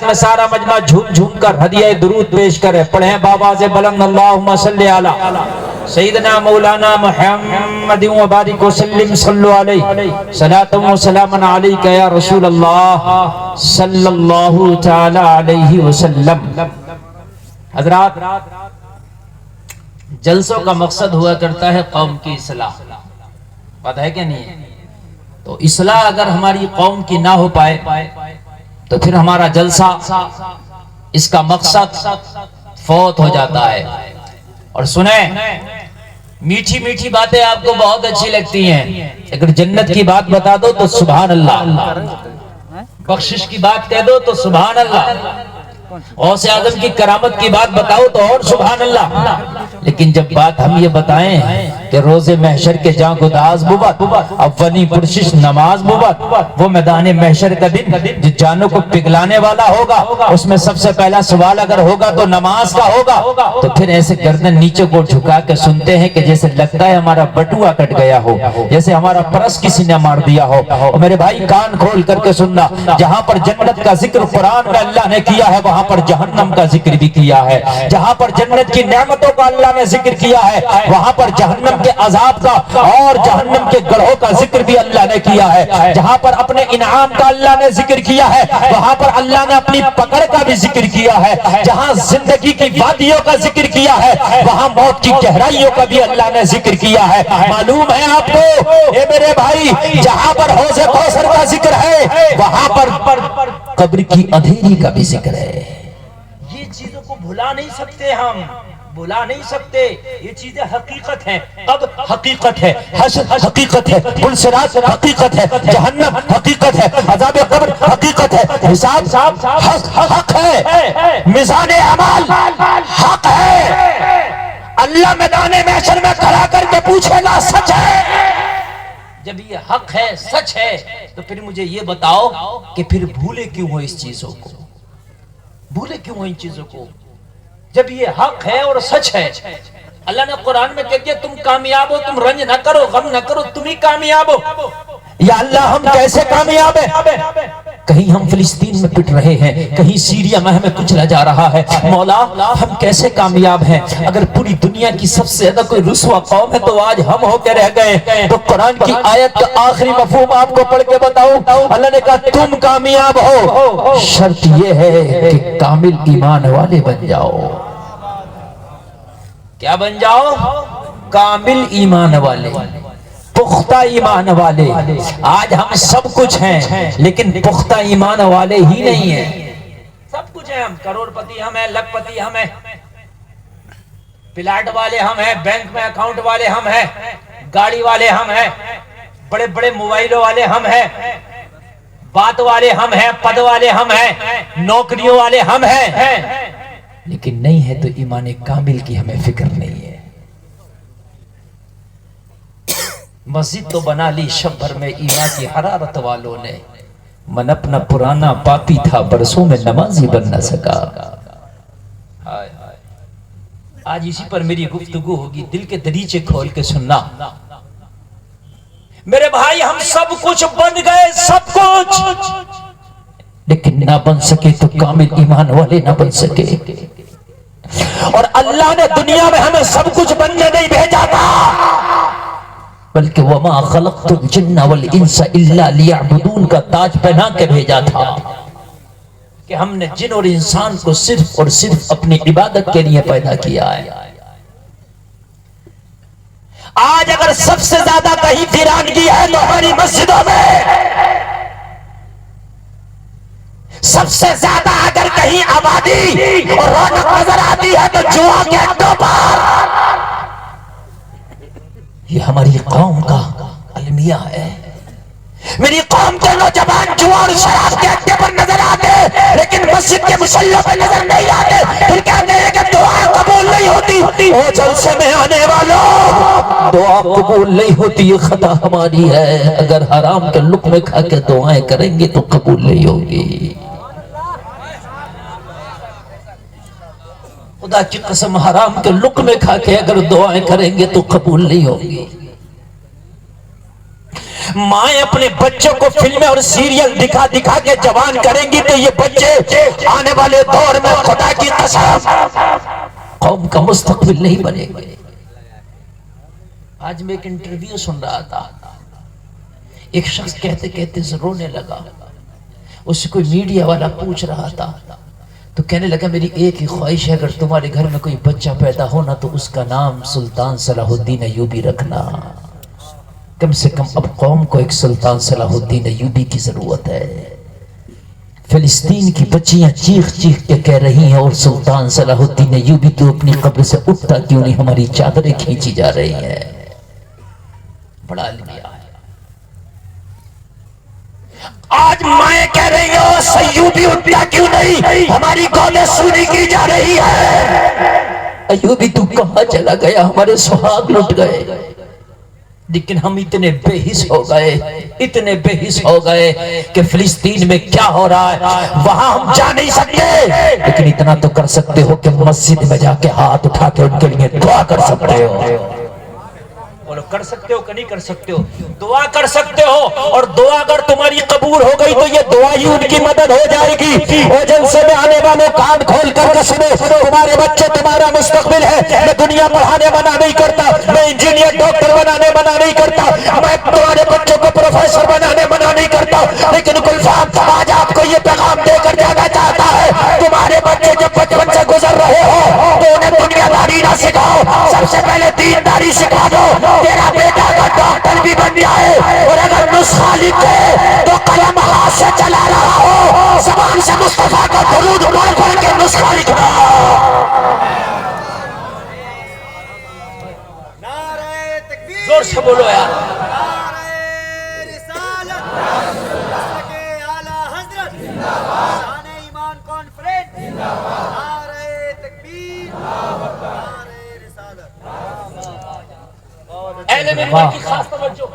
میں سارا مجمع جھوم جھوم کر ہدیہ درود پیش کرے. پڑھیں بآواز بلند اللہم صلی علی سیدنا مولانا محمد و بارک وسلم صلو علیہ صلاۃ و سلام علیک یا رسول اللہ صلی اللہ تعالی علیہ وسلم. حضرات، جلسوں کا مقصد ہوا کرتا ہے قوم کی اصلاح. پتہ ہے کہ نہیں ہے؟ تو اصلاح اگر ہماری قوم کی نہ ہو پائے تو پھر ہمارا جلسہ اس کا مقصد فوت ہو جاتا ہے. اور سنیں، میٹھی میٹھی باتیں آپ کو بہت اچھی لگتی ہیں، اگر جنت کی بات بتا دو تو سبحان اللہ، بخشش کی بات کہہ دو تو سبحان اللہ، غوث اعظم کی کرامت کی بات بتاؤ تو اور سبحان اللہ. لیکن جب بات ہم یہ بتائیں کہ روز محشر کے جاں گداز بوبت اولین پرشش نماز بوبت، وہ میدان محشر کا دن جو جانوں کو پگلانے والا ہوگا، اس میں سب سے پہلا سوال اگر ہوگا تو نماز کا ہوگا، تو پھر ایسے گردن نیچے کو جھکا کے سنتے ہیں کہ جیسے لگتا ہے ہمارا بٹوا کٹ گیا ہو، جیسے ہمارا پرس کسی نے مار دیا ہو. اور میرے بھائی کان کھول کر کے سننا، جہاں پر جنت کا ذکر قرآن میں اللہ نے کیا ہے وہاں پر جہنم کا ذکر بھی کیا ہے. جہاں پر جنت کی نعمتوں کا اللہ نے ذکر کیا ہے وہاں پر جہنم کے عذاب کا اور جہنم کے گڑھوں کا ذکر بھی اللہ نے کیا ہے. جہاں پر اپنے انعام کا اللہ نے ذکر کیا ہے وہاں پر اللہ نے اپنی پکڑ کا بھی ذکر کیا ہے. جہاں زندگی کی وادیوں کا ذکر کیا ہے وہاں موت کی گہرائیوں کا بھی اللہ نے ذکر کیا ہے. معلوم ہے آپ کو اے میرے بھائی، جہاں پر حوض کوثر کا ذکر ہے وہاں پر قبر کی اندھیری کا بھی ذکر ہے. یہ چیزوں کو بھلا نہیں سکتے، ہم بھلا نہیں سکتے. یہ چیزیں حقیقت ہیں. اب حقیقت ہے، حشر حقیقت ہے، پل صراط حقیقت ہے، جہنم حقیقت ہے، عذاب قبر حقیقت ہے، حساب حق ہے، میزان اعمال حق ہے. اللہ میدان محشر میں کھڑا کر کے پوچھے گا سچ ہے. جب یہ حق ہے، سچ ہے، تو پھر مجھے یہ بتاؤ کہ پھر بھولے کیوں ہو اس چیزوں کو؟ بھولے کیوں ہو ان چیزوں کو جب یہ حق ہے اور سچ ہے؟ اللہ نے قرآن میں کہہ دیا تم کامیاب ہو، تم رنج نہ کرو، غم نہ کرو، تم ہی کامیاب ہو. یا اللہ ہم کیسے کامیاب ہیں؟ کہیں ہم فلسطین میں پٹ رہے ہیں، کہیں سیریا میں ہمیں کچلا جا رہا ہے. مولا ہم کیسے کامیاب ہیں؟ اگر پوری دنیا کی سب سے زیادہ کوئی رسوا قوم ہے تو آج ہم ہو کے رہ گئے. تو قرآن کی آیت کا آخری مفہوم آپ کو پڑھ کے بتاؤں. اللہ نے کہا تم کامیاب ہو، شرط یہ ہے کہ کامل ایمان والے بن جاؤ. کیا بن جاؤ؟ کامل ایمان والے، پختہ ایمان والے. آج ہم سب کچھ ہیں لیکن پختہ ایمان والے ہی نہیں ہیں. سب کچھ ہیں، ہم کروڑ پتی ہم ہیں، لکھ پتی ہم ہیں، پلاٹ والے ہم ہیں، بینک میں اکاؤنٹ والے ہم ہیں، گاڑی والے ہم ہیں، بڑے بڑے موبائلوں والے ہم ہیں، بات والے ہم ہیں، پد والے ہم ہیں، نوکریوں والے ہم ہیں. لیکن نہیں ہے تو ایمان کامل کی ہمیں فکر نہیں ہے. مسجد تو بنا لی شب بھر میں ایمان کی حرارت والوں نے، من اپنا پرانا پاپی تھا برسوں میں نمازی بن نہ سکا. آج اسی پر میری گفتگو ہوگی، دل کے دریچے کھول کے سننا. میرے بھائی ہم سب کچھ بن گئے، سب کچھ، لیکن نہ بن سکے تو کامل ایمان والے نہ بن سکے. اور اللہ نے دنیا میں ہمیں سب کچھ بننے نہیں بھیجا تھا، بلکہ وَمَا خَلَقْتُ الْجِنَّ وَالْإِنسَ إِلَّا لِيَعْبُدُونَ کا تاج پہنا کے بھیجا تھا کہ ہم نے جن اور انسان کو صرف اور صرف اپنی عبادت کے لیے پیدا کیا ہے. آج اگر سب سے زیادہ کہیں ویرانگی ہے تو ہماری مسجدوں میں، سب سے زیادہ اگر کہیں آبادی اور رونق نظر آتی ہے تو جوا کے اڈوں پر. یہ ہماری قوم کا المیہ ہے. میری قوم کے نوجوان جوا اور شراب کے اڈے پر نظر آتے لیکن مسجد کے مصلوں پہ نظر نہیں آتے. پھر کہتے ہیں کہ دعا قبول نہیں ہوتی. او جلسے میں آنے والوں، دعا قبول نہیں ہوتی، یہ خطا ہماری ہے. اگر حرام کے لقمے کھا کے دعائیں کریں گے تو قبول نہیں ہوگی. خدا کی قسم حرام کے لقمے کھا کے اگر دعائیں کریں گے تو قبول نہیں ہوگی. مائیں اپنے بچوں کو فلمیں اور سیریل دکھا دکھا کے جوان کریں گی تو یہ بچے والے دور میں خدا کی قسم قوم کا مستقبل نہیں بنے گا۔ آج میں ایک انٹرویو سن رہا تھا، ایک شخص کہتے کہتے رونے لگا، اس سے کوئی میڈیا والا پوچھ رہا تھا تو کہنے لگا میری ایک ہی خواہش ہے اگر تمہارے گھر میں کوئی بچہ پیدا ہونا تو اس کا نام سلطان صلاح الدین ایوبی رکھنا۔ کم سے کم اب قوم کو ایک سلطان صلاح الدین ایوبی کی ضرورت ہے۔ فلسطین کی بچیاں چیخ چیخ کے کہہ رہی ہیں اور سلطان صلاح الدین ایوبی تو اپنی قبر سے اٹھتا کیوں نہیں، ہماری چادریں کھینچی جا رہی ہیں۔ بڑا المیہ ہے۔ آج مائیں کہہ رہی ہو سیوبی اٹھتا کیوں نہیں، ہماری گودیں سونی کی جا رہی ہے۔ ایوبی تو کہاں چلا گیا، ہمارے سہاگ لٹ گئے، لیکن ہم اتنے بے حس ہو گئے، اتنے بے حس ہو گئے کہ فلسطین میں کیا ہو رہا ہے وہاں ہم جا نہیں سکتے، لیکن اتنا تو کر سکتے ہو کہ مسجد میں جا کے ہاتھ اٹھا کے ان کے لیے دعا کر سکتے ہو۔ بولو کر سکتے ہو کہ نہیں کر سکتے ہو؟ دعا کر سکتے ہو، اور دعا اگر تمہاری قبول ہو گئی تو یہ دعا ہی ان کی مدد ہو جائے گی۔ اور جلسے میں آنے والے کان کھول کر کے سنو، تمہارے بچے تمہارا مستقبل ہے۔ میں دنیا پڑھانے منع نہیں کرتا، میں انجینئر ڈاکٹر بنانے منع نہیں کرتا، میں تمہارے بچوں کو پروفیسر بنانے منع نہیں کرتا، لیکن کوئی صاحب آج آپ کو یہ پیغام دے کر جانا چاہتا ہے تمہارے بچے جب بچپن سے گزر رہے ہو تو انہیں دنیا داری نہ سکھاؤ، سب سے پہلے دینداری سکھا دو۔ تیرا بیٹا اگر ڈاکٹر بھی بن جائے اور اگر نسخہ لکھے تو قلم ہاتھ سے چلا رہا ہو، زبان سے مصطفیٰ کا درود پڑھ پڑھ کے نسخہ لکھنا۔ نعرہ تکبیر، زور سے بولو یار۔ نعرہ رسالت، مسلک اعلیٰ حضرت، شان ایمان کانفرنس، نعرہ تکبیر، نعرہ رسالت۔ اہل منبر کی خاص توجہ،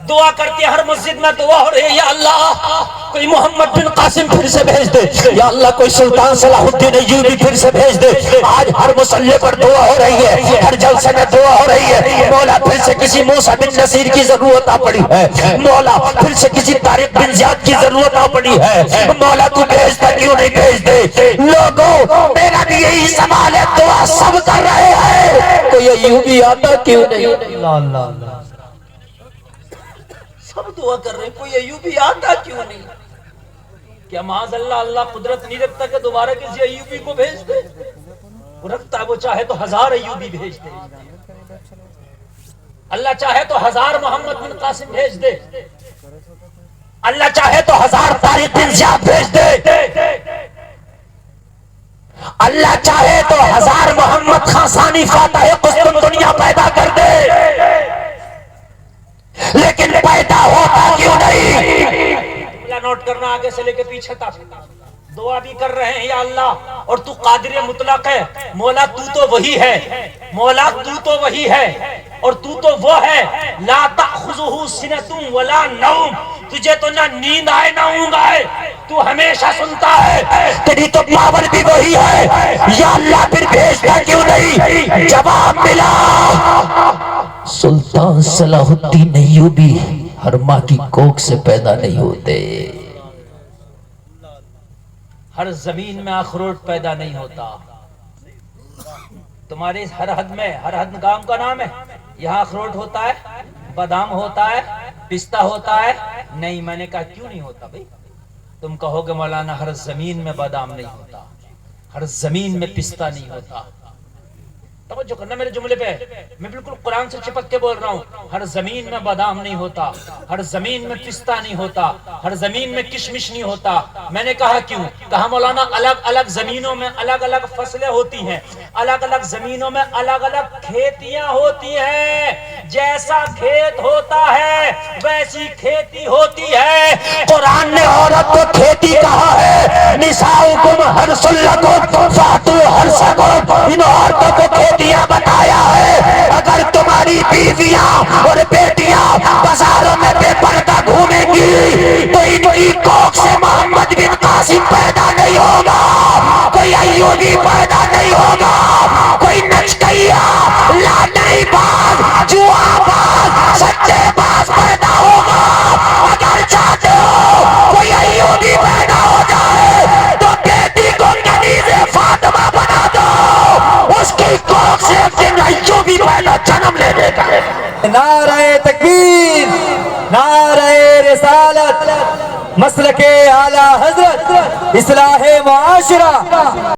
دعا کرتے ہر مسجد میں دعا ہو رہی ہے، یا اللہ کوئی محمد بن قاسم پھر سے بھیج دے، یا اللہ کوئی سلطان صلاح الدین ایوبی پھر سے بھیج دے۔ آج ہر مصلی پر دعا ہو رہی ہے، ہر جلسے میں دعا ہو رہی ہے۔ مولا پھر سے کسی موسیٰ بن نصیر کی ضرورت آ پڑی ہے، مولا پھر سے کسی طارق بن زیاد کی ضرورت آ پڑی ہے، مولا تو بھیجتا کیوں نہیں بھیج دے؟ لوگوں میرا بھی یہی سوال ہے، دعا سب کر رہے ہیں، کوئی ایوبی آتا کیوں نہیں؟ سب دعا کر رہے ہیں، کوئی ایوبی آتا کیوں نہیں؟ کیا معاذ اللہ اللہ قدرت نہیں رکھتا کہ دوبارہ کسی ایوبی کو بھیج دے؟ وہ رکھتا ہے، وہ چاہے تو 1000 ایوبی بھیج دے، اللہ چاہے تو 1000 محمد بن قاسم بھیج دے، اللہ چاہے تو 1000 طارق بن زیاد بھیج دے، اللہ چاہے تو 1000 محمد خان ثانی فاتح قسطنطنیہ پیدا کر دے، لیکن پیدا ہوتا کیوں نہیں؟ نوٹ کرنا آگے سے لے کے پیچھے تک، دعا بھی کر رہے ہیں یا اللہ، اور تو قادر مطلق ہے، مولا تو تو وہی ہے، مولا تو تو وہی ہے، اور تو تو وہ ہے لا تأخذہ سنۃ ولا نوم، تجھے تو نہ نیند آئے نہ اونگ آئے، تو ہمیشہ سنتا ہے، تیری تو پاور بھی وہی ہے، یا اللہ پھر بھیجتا کیوں نہیں؟ جواب ملا، سلطان صلاح الدین ایوبی ہر ماں کی کوکھ سے پیدا نہیں ہوتے، ہر زمین میں اخروٹ پیدا نہیں ہوتا۔ تمہارے ہر حد میں، ہر حد گام کا نام ہے، یہاں اخروٹ ہوتا ہے، بادام ہوتا ہے، پستہ ہوتا ہے؟ نہیں، میں نے کہا کیوں نہیں ہوتا بھئی؟ تم کہو گے مولانا ہر زمین میں بادام نہیں ہوتا، ہر زمین میں پستہ نہیں ہوتا۔ توجہ کرنا میرے جملے پہ، میں بالکل قرآن سے چپک کے بول رہا ہوں، ہر زمین میں بادام نہیں ہوتا، ہر زمین میں پستہ نہیں ہوتا، ہر زمین میں کشمش نہیں ہوتا۔ میں نے کہا کیوں؟ کہا مولانا الگ الگ زمینوں میں الگ الگ فصلیں ہوتی ہیں، الگ الگ زمینوں میں الگ الگ کھیتیاں ہوتی ہیں، جیسا کھیت ہوتا ہے ویسی کھیتی ہوتی ہے۔ قرآن نے عورت کو کھیتی کہا ہے، نساؤکم حرث لکم فأتوا حرثکم، ان عورتوں کو کھیتیاں بتایا ہے۔ اگر تمہاری بیویاں اور بیٹیاں بازاروں میں بے پردہ گھومیں گی تو ان کی کوکھ سے محمد بن قاسم پیدا نہیں ہوگا، کوئی ایوبی پیدا نہیں ہوگا، کوئی نچکیا لادئی باز جوا باز سچے باز پیدا ہوگا۔ اگر چاہتے ہو کوئی ایوبی پیدا ہو جائے تو بیٹی اس کی کوکھ سے ایک دن ایوب بھی پیدا جنم لینے کا ہے۔ نعرہ تکبیر، نعرہ رسالت، مسلک اعلی حضرت، اصلاح معاشرہ۔